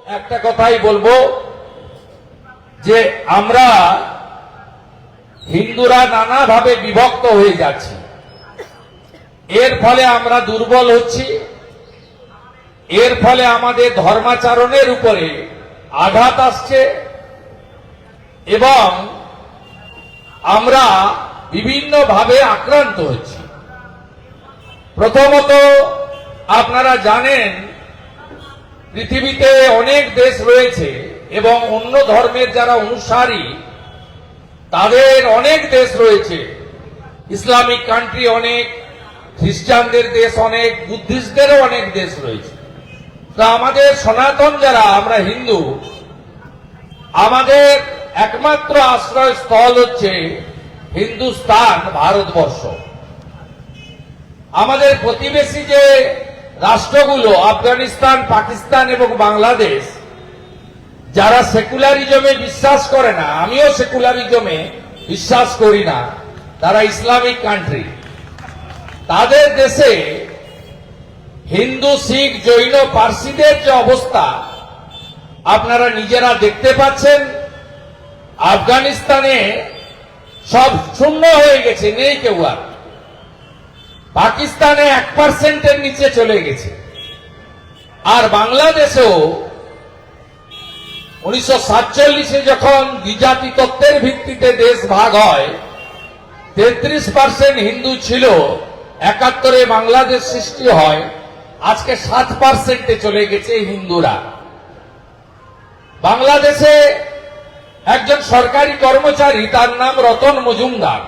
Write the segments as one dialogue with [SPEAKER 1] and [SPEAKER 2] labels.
[SPEAKER 1] একটা কথাই বলবো যে আমরা হিন্দুরা নানাভাবে বিভক্ত হয়ে যাচ্ছি, এর ফলে আমরা দুর্বল হচ্ছি, এর ফলে আমাদের ধর্মাচরণের উপরে আঘাত আসছে এবং আমরা বিভিন্নভাবে আক্রান্ত হচ্ছি। প্রথমত আপনারা জানেন পৃথিবীতে অনেক দেশ রয়েছে এবং অন্য ধর্মের যারা অনুসারী তাদের অনেক দেশ রয়েছে, ইসলামিক কান্ট্রি অনেক, খ্রিস্টানদের দেশ অনেক, বুদ্ধিস্টদেরও অনেক দেশ রয়েছে। তা আমাদের সনাতন যারা আমরা হিন্দু, আমাদের একমাত্র আশ্রয়স্থল হচ্ছে হিন্দুস্তান, ভারতবর্ষ। আমাদের প্রতিবেশী যে রাষ্ট্রগুলো আফগানিস্তান, পাকিস্তান এবং বাংলাদেশ, যারা সেকুলারিজমে বিশ্বাস করে না, আমিও সেকুলারিজমে বিশ্বাস করি না, তারা ইসলামিক কান্ট্রি, তাদের দেশে হিন্দু, শিখ, জৈন, পার্সিদের যে অবস্থা আপনারা নিজেরা দেখতে পাচ্ছেন। আফগানিস্তানে সব শূন্য হয়ে গেছে, নেই কেউ আর। পাকিস্তানে 1%-এর নিচে চলে গেছে। আর বাংলাদেশেও 1947-এ যখন দ্বিজাতি তত্ত্বের ভিত্তিতে দেশ ভাগ হয়, 33% হিন্দু ছিল, 71-এ বাংলাদেশ সৃষ্টি হয়, আজকে 7%-এ চলে গেছে হিন্দুরা। বাংলাদেশে একজন সরকারি কর্মচারী, তার নাম রতন মজুমদার,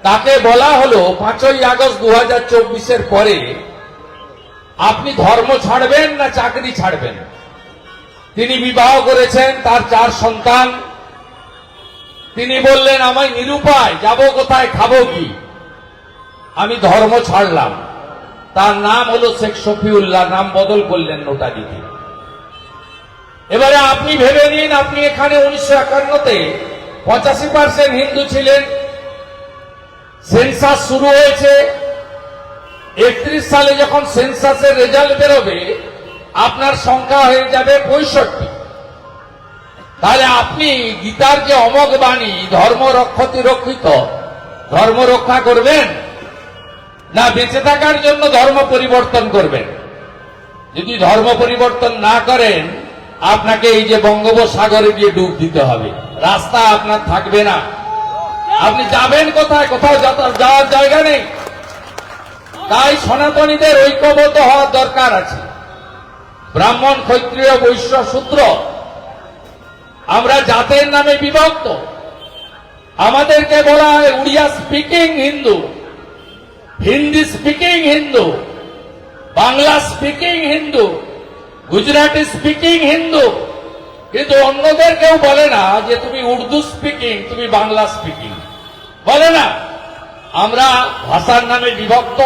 [SPEAKER 1] তাকে বলা হলো 5ই আগস্ট 2024-এর পরে আপনি ধর্ম ছাড়বেন না চাকরি ছাড়বেন। তিনি বিবাহ করেছেন, তার 4 সন্তান। তিনি বললেন আমায় নিরুপায়, যাব কোথায়, খাবো কি, আমি ধর্ম ছাড়লাম। তার নাম হলো শেখ শফিউল্লাহ, নাম বদল করলেন নোটাদিতে। এবারে আপনি ভেবে নিন, আপনি এখানে 1951-তে 85% হিন্দু ছিলেন, সেন্সাস শুরু হয়েছে, 31 সালে যখন সেন্সাসের রেজাল্ট বেরোবে আপনার সংখ্যা হয়ে যাবে 65। তাহলে আপনি গীতার যে অমোঘ বাণী ধর্ম রক্ষতি রক্ষিত, ধর্ম রক্ষা করবেন না বেঁচে থাকার জন্য ধর্ম পরিবর্তন করবেন? যদি ধর্ম পরিবর্তন না করেন, আপনাকে এই যে বঙ্গোপসাগরে গিয়ে ডুব দিতে হবে, রাস্তা আপনার থাকবে না। আপনি যাবেন কোথায়? কোথাও যাওয়ার জায়গা নেই। তাই সনাতনীদের ঐক্যবদ্ধ হওয়ার দরকার আছে। ব্রাহ্মণ, ক্ষত্রিয়, বৈশ্য, শূদ্র, আমরা জাতের নামে বিভক্ত। আমাদেরকে বলা হয় Oriya speaking Hindu, Hindi speaking Hindu, Bangla speaking Hindu, Gujarati speaking Hindu, কিন্তু অন্যদের কেউ বলে না যে তুমি উর্দু স্পিকিং, তুমি বাংলা স্পিকিং, বলে না। আমরা ভাষার নামে বিভক্ত,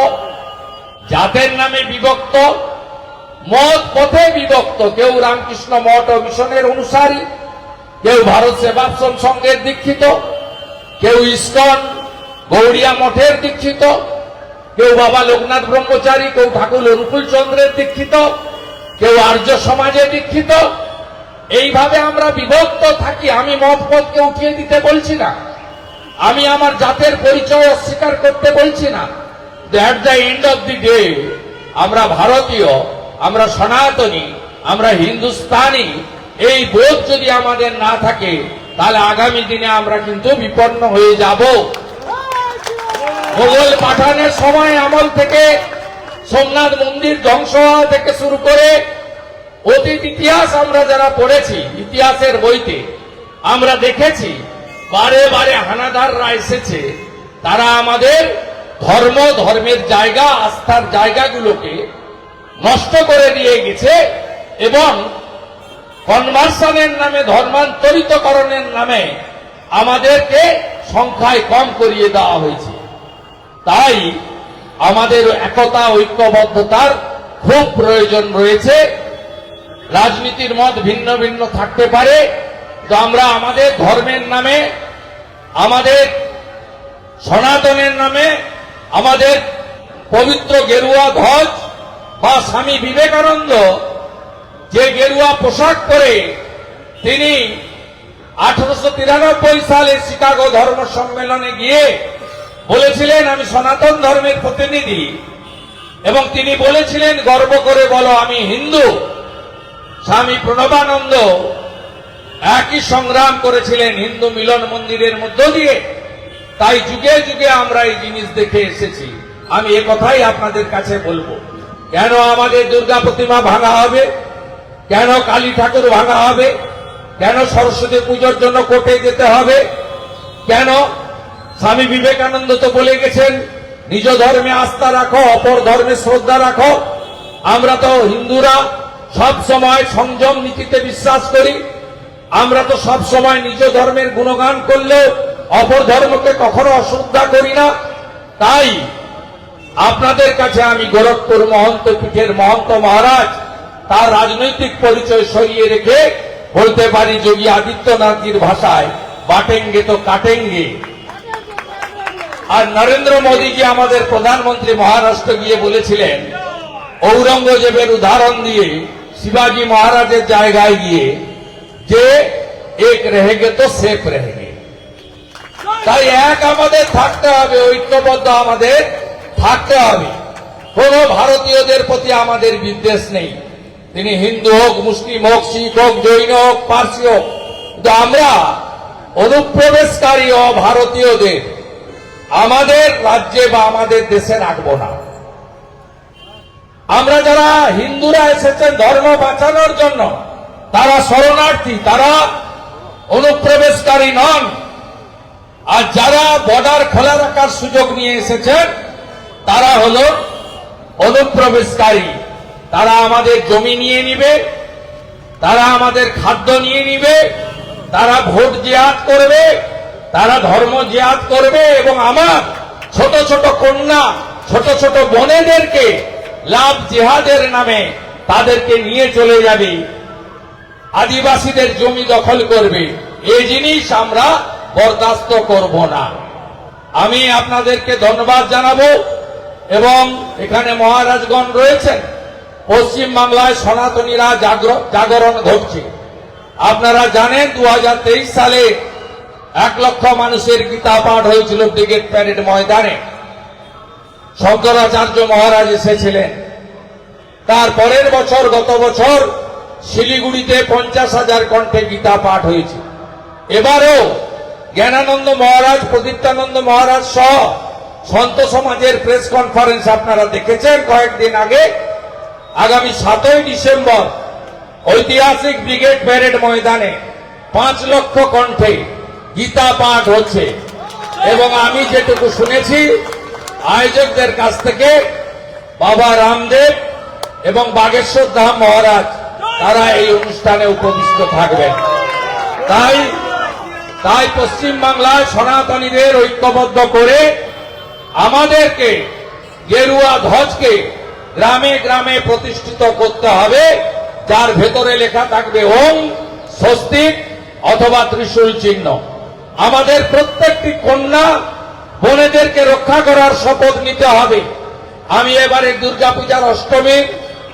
[SPEAKER 1] জাতের নামে বিভক্ত, মত পথে বিভক্ত। কেউ রামকৃষ্ণ মঠ ও মিশনের অনুসারী, কেউ ভারত সেবাশ্রম সংঘের দীক্ষিত, কেউ ইস্কন গৌড়িয়া মঠের দীক্ষিত, কেউ বাবা লোকনাথ ব্রহ্মচারী, কেউ ঠাকুর অনুকূল চন্দ্রের দীক্ষিত, কেউ আর্য সমাজে দীক্ষিত। এইভাবে আমরা বিভক্ত থাকি। আমি মত পথকে উঠিয়ে দিতে বলছি না, আমি আমার জাতের পরিচয় অস্বীকার করতে বলছি না। At the end of the day আমরা ভারতীয়, আমরা সনাতনী, আমরা হিন্দুস্তানি, এই বোধ যদি আমাদের না থাকে তাহলে আগামী দিনে আমরা কিন্তু বিপন্ন হয়ে যাব। মোগল পাঠানের সময় আমল থেকে সোমনাথ মন্দির ধ্বংস হওয়া থেকে শুরু করে অতীত ইতিহাস আমরা যারা পড়েছি, ইতিহাসের বইতে আমরা দেখেছি বারে বারে হানাদাররা এসেছে, তারা আমাদের ধর্ম, ধর্মের জায়গা, আস্থার জায়গাগুলোকে নষ্ট করে দিয়ে গেছে এবং কনভার্সনের নামে, ধর্মান্তরিতকরণের নামে আমাদেরকে সংখ্যায় কম করিয়ে দেওয়া হয়েছে। তাই আমাদের একতা, ঐক্যবদ্ধতার খুব প্রয়োজন রয়েছে। রাজনীতির মত ভিন্ন ভিন্ন থাকতে পারে, তো আমরা আমাদের ধর্মের নামে, আমাদের সনাতনের নামে, আমাদের পবিত্র গেরুয়া ধ্বজ বা স্বামী বিবেকানন্দ যে গেরুয়া পোশাক পরে তিনি 1893 সালে শিকাগো ধর্ম সম্মেলনে গিয়ে বলেছিলেন আমি সনাতন ধর্মের প্রতিনিধি, এবং তিনি বলেছিলেন গর্ব করে বলো আমি হিন্দু। স্বামী প্রণবানন্দ একই সংগ্রাম করেছিলেন হিন্দু মিলন মন্দিরের মধ্য দিয়ে। তাই যুগে যুগে আমরা এই জিনিস দেখে এসেছি। আমি এ কথাই আপনাদের কাছে বলবো, কেন আমাদের দুর্গা প্রতিমা ভাঙা হবে, কেন কালী ঠাকুর ভাঙা হবে, কেন সরস্বতী পুজোর জন্য কোর্টে যেতে হবে, কেন? স্বামী বিবেকানন্দ তো বলে গেছেন নিজ ধর্মে আস্থা রাখো, অপর ধর্মে শ্রদ্ধা রাখো। আমরা তো হিন্দুরা সব সময় সংযম নীতিতে বিশ্বাস করি। আমরা তো সব সময় নিজ ধর্মের গুণগান করলেও অপর ধর্মকে কখনো অশ্রদ্ধা করি না। তাই আপনাদের কাছে আমি গোরখপুর মহন্ত পীঠের মহন্ত মহারাজ তার রাজনৈতিক পরিচয় সরিয়ে রেখে বলতে পারি যোগী আদিত্যনাথজির ভাষায় বাটেঙ্গে তো কাটেঙ্গে। আর নরেন্দ্র মোদীজি আমাদের প্রধানমন্ত্রী মহারাষ্ট্র গিয়ে বলেছিলেন ঔরঙ্গজেবের উদাহরণ দিয়ে শিবাজি মহারাজের জায়গায় গিয়ে যে এক রেহেগে তো সেফ রেহেগে। তাই এক আমাদের থাকতে হবে, ঐক্যবদ্ধ আমাদের থাকতে হবে। কোন ভারতীয়দের প্রতি আমাদের বিদ্বেষ নেই, তিনি হিন্দু হোক, মুসলিম হোক, শিখ হোক, জৈন হোক, পার্সি হোক। কিন্তু আমরা অনুপ্রবেশকারী ভারতীয়দের আমাদের রাজ্যে বা আমাদের দেশে রাখবো না। আমরা যারা হিন্দুরা এসেছেন ধর্ম বাঁচানোর জন্য, তারা শরণার্থী, তারা অনুপ্রবেশকারী নন। আর যারা বর্ডার খোলা রাখার সুযোগ নিয়ে এসেছেন তারা হল অনুপ্রবেশকারী। তারা আমাদের জমি নিয়ে নিবে, তারা আমাদের খাদ্য নিয়ে নিবে, তারা ভোট জিহাদ করবে, তারা ধর্ম জিহাদ করবে, এবং আমার ছোট ছোট কন্যা, ছোট ছোট বোনেদেরকে লাভ জিহাদের নামে তাদেরকে নিয়ে চলে যাবে, আদিবাসীদের জমি দখল করবে। এই জিনিস আমরা বরদাস্ত করব না। আমি আপনাদেরকে ধন্যবাদ জানাবো, এবং এখানে মহারাজগণ রয়েছেন। পশ্চিম বাংলায় সনাতনীরা জাগরণ ঘটছে। আপনারা জানেন 2023 সালে 1 লক্ষ মানুষের গীতা পাঠ হয়েছিল ব্রিগেড প্যারেড ময়দানে। শঙ্করাচার্য মহারাজ এসেছিলেন। তার পরের বছর, গত বছর শিলিগুড়িতে 50,000 কণ্ঠে গীতা পাঠ হয়েছে। এবারেও জ্ঞানানন্দ মহারাজ, প্রদীপ্তানন্দ মহারাজ সহ সন্ত সমাজের প্রেস কনফারেন্স আপনারা দেখেছেন কয়েকদিন আগে। আগামী 7ই ডিসেম্বর ঐতিহাসিক ব্রিগেড প্যারেড ময়দানে 5 লক্ষ কণ্ঠে গীতা পাঠ হচ্ছে। এবং আমি যেটুকু শুনেছি আয়োজকদের কাছ থেকে, বাবা রামদেব এবং বাগেশ্বর ধাম মহারাজ তারা এই অনুষ্ঠানে উপবিষ্ট থাকবেন। তাই পশ্চিম বাংলায় সনাতনীদের ঐক্যবদ্ধ করে আমাদেরকে গেরুয়া ধ্বজকে গ্রামে গ্রামে প্রতিষ্ঠিত করতে হবে, যার ভেতরে লেখা থাকবে ওম, স্বস্তিক অথবা ত্রিশূল চিহ্ন। আমাদের প্রত্যেকটি কন্যা বোনেদেরকে রক্ষা করার শপথ নিতে হবে। আমি এবারে দুর্গাপূজার অষ্টমীর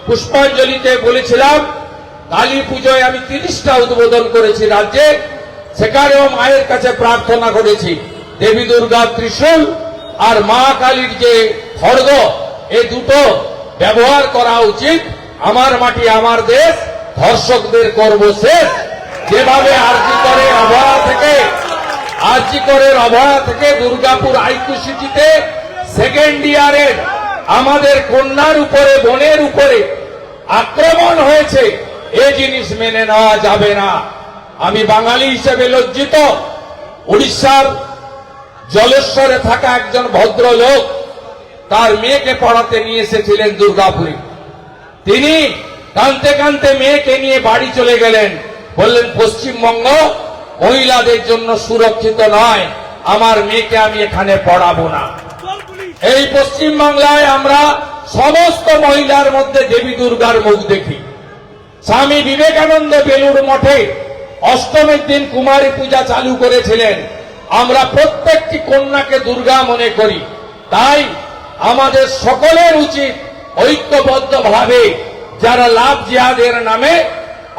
[SPEAKER 1] পুষ্পাঞ্জলিতে বলেছিলাম, কালী পুজোয় আমি 30টা উদ্বোধন করেছি রাজ্যে। সেখানেও মায়ের কাছে প্রার্থনা করেছি দেবী দুর্গার ত্রিশূল আর মা কালীর যে খড়গ, এই দুটো ব্যবহার করা উচিত। আমার মাটি আমার দেশ, ধর্ষকদের করব শেষ। যেভাবে আরজিকরের অভয়া থেকে দুর্গাপুর আইকিউ সিটিতে সেকেন্ড ইয়ারের আমাদের কন্যার উপরে, বোনের উপরে আক্রমণ হয়েছে, এই জিনিস মেনে নেওয়া যাবে না। আমি বাঙালি হিসেবে লজ্জিত। উড়িষ্যার জলেশ্বরে থাকা একজন ভদ্রলোক তার মেয়েকে পড়াতে নিয়ে এসেছিলেন দুর্গাপুরে। তিনি কাঁদতে কাঁদতে মেয়েকে নিয়ে বাড়ি চলে গেলেন। বললেন পশ্চিমবঙ্গ মহিলাদের জন্য সুরক্ষিত নয়, আমার মেয়েকে আমি এখানে পড়াবো না। এই পশ্চিম বাংলায় আমরা সমস্ত মহিলার মধ্যে দেবী দুর্গার মুখ দেখি। স্বামী বিবেকানন্দ বেলুড় মঠে অষ্টমীর দিন কুমারী পূজা চালু করেছিলেন। আমরা প্রত্যেকটি কন্যাকে দুর্গা মনে করি। তাই আমাদের সকলের উচিত ঐক্যবদ্ধভাবে যারা লাভ জিহাদের নামে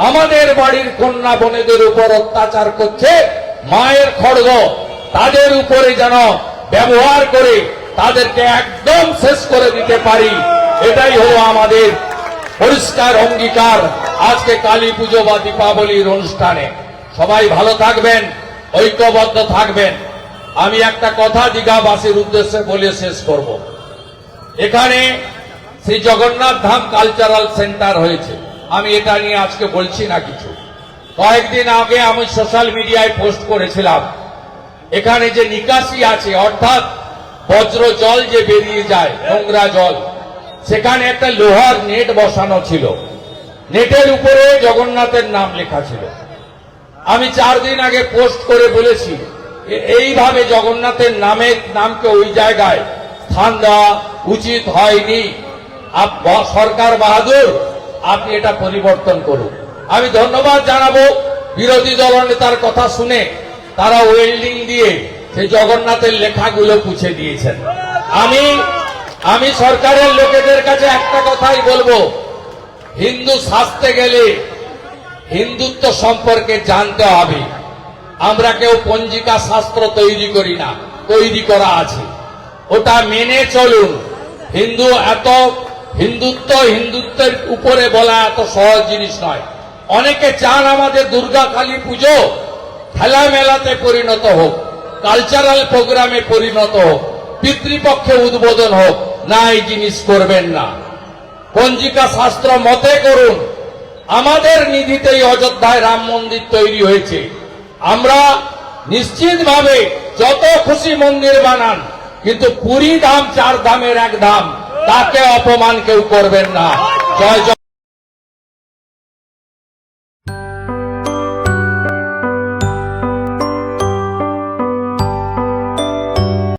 [SPEAKER 1] আমাদের বাড়ির কন্যা বোনেদের উপর অত্যাচার করছে, মায়ের খড়গ তাদের উপরে যেন ব্যবহার করে তাদেরকে একদম শেষ করে দিতে পারি, এটাই হলো আমাদের পরিষ্কার অঙ্গীকার আজকে কালী পুজো বা দীপাবলির অনুষ্ঠানে। সবাই ভালো থাকবেন, ঐক্যবদ্ধ থাকবেন। আমি একটা কথা দীঘাবাসীর উদ্দেশ্যে বলে শেষ করব। এখানে শ্রী জগন্নাথ ধাম কালচারাল সেন্টার হয়েছে, আমি এটা নিয়ে আজকে বলছি না কিছু। কয়েকদিন আগে আমি সোশ্যাল মিডিয়ায় পোস্ট করেছিলাম, এখানে যে নিকাশি আছে অর্থাৎ বজ্র জল যে বেরিয়ে যায়, নোংরা জল, সেখানে একটা লোহার নেট বসানো ছিল, নেটের উপরে জগন্নাথের নাম লেখা ছিল। আমি 4 দিন আগে পোস্ট করে বলেছি এইভাবে জগন্নাথের নামকে ওই জায়গায় স্থান দেওয়া উচিত হয়নি। সরকার বাহাদুর, আপনি এটা পরিবর্তন করুন। আমি ধন্যবাদ জানাবো বিরোধী দলনেতার কথা শুনে তারা ওয়েল্ডিং দিয়ে সেই জগন্নাথের লেখাগুলো পুছে দিয়েছেন। আমি সরকারের লোকেদের কাছে একটা কথাই বলবো, হিন্দু সাজতে গেলে হিন্দুত্ব সম্পর্কে জানতে হবে। আমরা কেউ পঞ্জিকা শাস্ত্র তৈরি করি না, তৈরি করা আছে, ওটা মেনে চলুন। হিন্দুত্বের উপরে বলা এত সহজ জিনিস নয়। অনেকে চান আমাদের দুর্গা কালী পুজো খেলা মেলাতে পরিণত হোক, কালচারাল প্রোগ্রামে পরিণত হোক, পিতৃপক্ষে উদ্বোধন হোক। না, এই জিনিস করবেন না। পঞ্জিকা শাস্ত্র মতে করুন। আমাদের নিধিতেই অযোধ্যায় রাম মন্দির তৈরি হয়েছে। আমরা নিশ্চিতভাবে যত খুশি মন্দির বানান, কিন্তু পুরী ধাম 4 ধামের এক ধাম, তাকে অপমান কেউ করবেন না। জয় জয়।